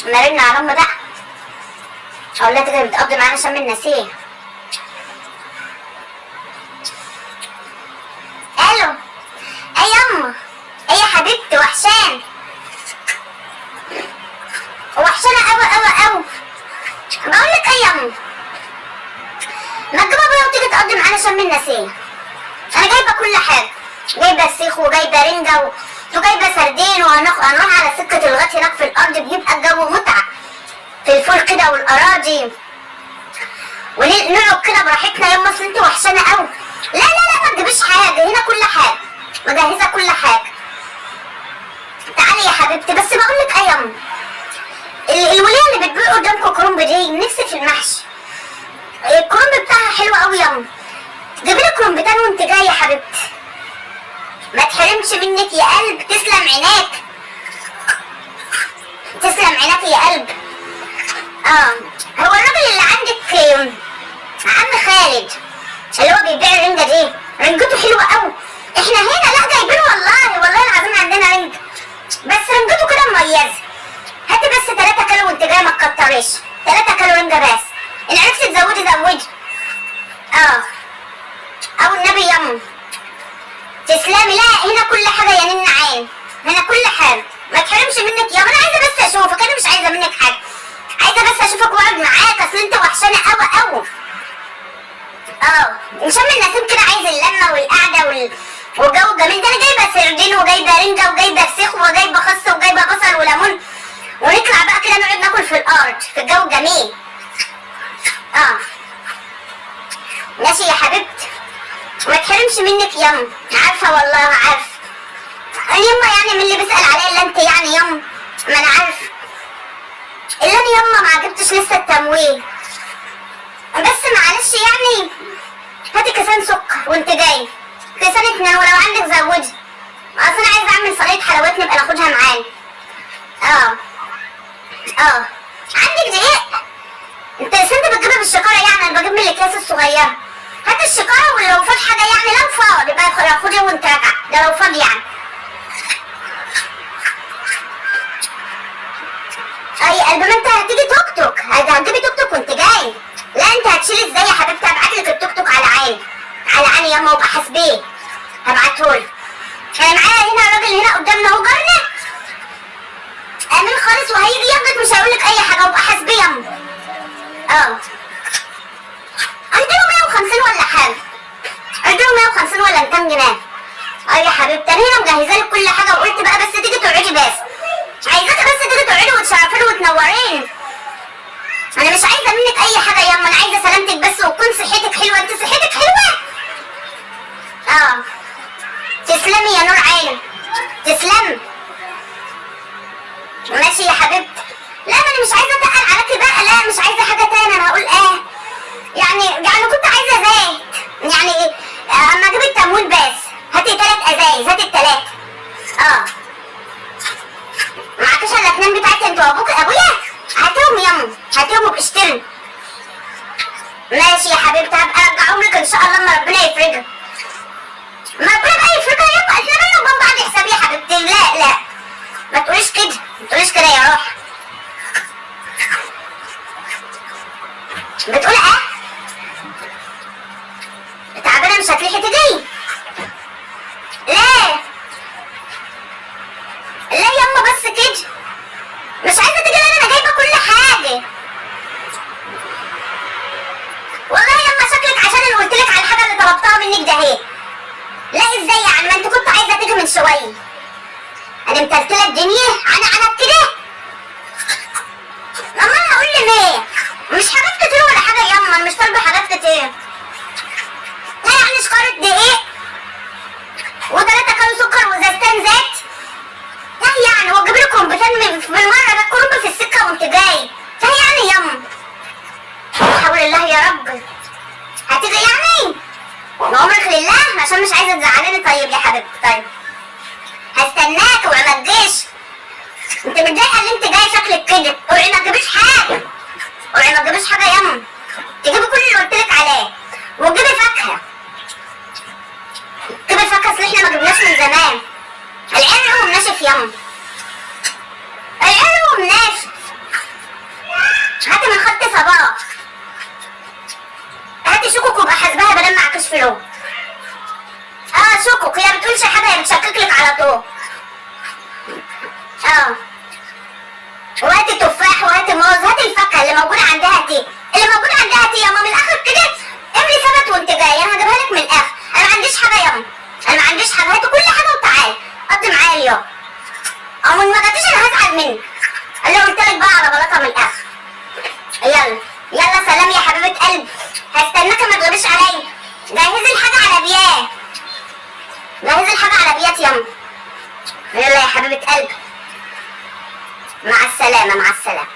مرن على امي بقى، اقول لها تيجي بتقضي معانا شم النسيم. الو، اي يما، اي يا حبيبتي، وحشان وحشانه قوي قوي قوي. بقول لك ايه يما، ما تجيب ابويا وتيجي تقضي معانا شم النسيم. انا جايبه كل حاجه، جايبه فسيخ وجايبه رنجه وجايبه سردين، وهنروح على سكه الغط هناك في الارض، بيبقى الجو متعه في الفول كده والاراضي، ونقعد كده براحتنا. يما اصل انت وحشانه قوي. لا لا لا، ما تجيبيش حاجه، هنا كل حاجه مجهزه، كل حاجه. تعالي يا حبيبتي. بس بقول لك ايه يما، الوليه اللي بتبيع قدامكم كرنب دي، نفسي في المحشي. الكرنب بتاعها حلو قوي يما، جيبي لي كرنبتين وانت جايه يا حبيبتي، ما تحرمش منك يا قلب. تسلم عيناك، تسلم عيناك يا قلب. هو الراجل اللي عندك عم خالد اللي هو بيبيع الرنجه دي، رنجته حلوه قوي. احنا هنا لا جايبين، والله العظيم عندنا رنجه، بس رنجته كده مميزه. هاتي بس 3 كيلو وانت جايه، ما تكتريش. 3 كيلو رنجه بس، ان عرفتي تزودي زودي. او النبي يما تسلمي. لا هنا كل حاجه يا نن عين، هنا كل حاجه، ما تحرمش منك يا. انا عايزه بس اشوفك، انا مش عايزه منك حاجه، عايزه بس اشوفك واقعد معاك، اصل انت وحشانه قوي قوي. شم النسيم كده عايز اللمه والقعده والجو الجميل ده. انا جايبه سردين وجايبه رنجه وجايبه فسيخ وجايبه خس وجايبه بصل وليمون، ونطلع بقى كده نقعد ناكل في الارض في الجو الجميل. ماشي يا حبيبتي، ما تحرمش منك يما. عارفه والله عارفه يما، يعني من اللي بيسأل عليا الا انت يعني يما، ما انا عارفه. الا انا يما ما عجبتش لسه التمويل، بس معلش يعني هاتي كيسان سكر وانت جاي، كيسان 2، ولو عندك زودي، اصل انا عايزه اعمل صينيه حلويات نبقى ناخدها معانا. عندك دقيق؟ انت بتجيبها بالشكاره يعني، انا بجيب من الاكياس الصغيره. هات الشكاره، ولو فات حاجه يعني لو فاضي يبقى خدي وانت راجعه، ده لو فاضي يعني. اي قلب، ما انت هتيجي توك توك، هتجيبي توك توك وانت جاي. لا انت هتشيلي ازاي يا حبيبتي؟ هبعتلك التوك توك على عيني، على عيني ياما، وابقى حاسبيه هبعتهولك. انا معايا هنا الراجل هنا قدامنا اهو، جارنا امين خالص، وهيجي ياخدك، مش هيقولك اي حاجه، وابقى حاسبيه ياما. اديله 150 ولا حاجه، اديله 150 ولا 200 جنيه. يا حبيبتي انا هنا مجهزه لك كل حاجه، وقلت بقى بس تيجي تقعدي، بس عايزاكي بس تيجي تقعدي وتشرفيني وتنوريني. انا مش عايزه منك اي حاجه ياما، انا عايزه سلامتك بس، وتكون صحتك حلوه. انت صحتك حلوه؟ تسلمي يا نور عيني، تسلمي. ماشي يا حبيبتي. لا ما انا مش عايزه اتقل عليكي بقى، لا مش عايزه حاجه تاني. انا هقول ايه يعني كنت عايزه زيت يعني، اما اجيب التموين بس. هاتي 3 ازايز، هاتي ال3. معكش الا 2 بتاعتي انت ابويا؟ هاتيهم ياما، هاتيهم وباشتري. ماشي يا حبيبتي، هبقى ارجعهم لك ان شاء الله لما ربنا يفرجها. ما ربنا بقى يفرجها ياما، احنا بينا وبين بعض حساب يا حبيبتي. لا ما تقوليش كده، ما تقوليش كده يا روح. بتقول ايه؟ تعبانه مش هتلحقي تجي؟ لا ياما بس كده، مش عايزه تيجي. انا جايبه كل حاجه. والله ياما شكلك عشان انا قلت لك على الحاجه اللي طلبتها منك ده اهي. لا ازاي يعني؟ ما انت كنت عايزه تيجي من شويه. انا متلتله الدنيا انا كده. اما انا اقول ليه؟ مش حاجات كتير ولا حاجه ياما، انا مش طالبه حاجات كتير. لا يعني شكاره دقيق و3 كيلو سكر وازازتين زيت. لا يعني واجيب لك كرنبتين بالمره، ده الكرنب في السكه وانت جاي. لا يعني ياما، لا حول الله يا رب. هتيجي يعني؟ بأمرك لله، عشان مش عايزه تزعليني. طيب يا حبيبتي، طيب هستناك. اوعي ما تجيش، انت متضايقه ان انت جاي شكلك كده. اوعي ما تجيبيش حاجه، اوعي ما تجيبيش حاجه ياما. تجيبي كل اللي قلت لك عليه، وتجيبي فاكهه. جيبي الفاكهه، اصل احنا ما جبناش من زمان. العين لهم ناشف ياما، العين اه وهاتي تفاح وهاتي موز، هاتي الفاكهه اللي موجوده عندها، هاتي اللي موجود عندها، هاتي ياما من الاخر كده. اعملي ثبت وانت جاي، انا هجيبها لك من الاخر. انا ما عنديش حاجه ياما، انا ما عنديش حاجه، هاتي كل حاجه وتعالي قضي معايا اليوم. او من ما جاتيش انا هزعل منك. اللي قلت لك بقى على بلاطه من الاخر. يلا يلا سلام يا حبيبه قلبي، هستناكي ما تغيبيش عليا. جهزي الحاجه على بيات، جهزي الحاجه على بيات ياما. يلا يا حبيبه قلبي، مع السلامه مع السلامه.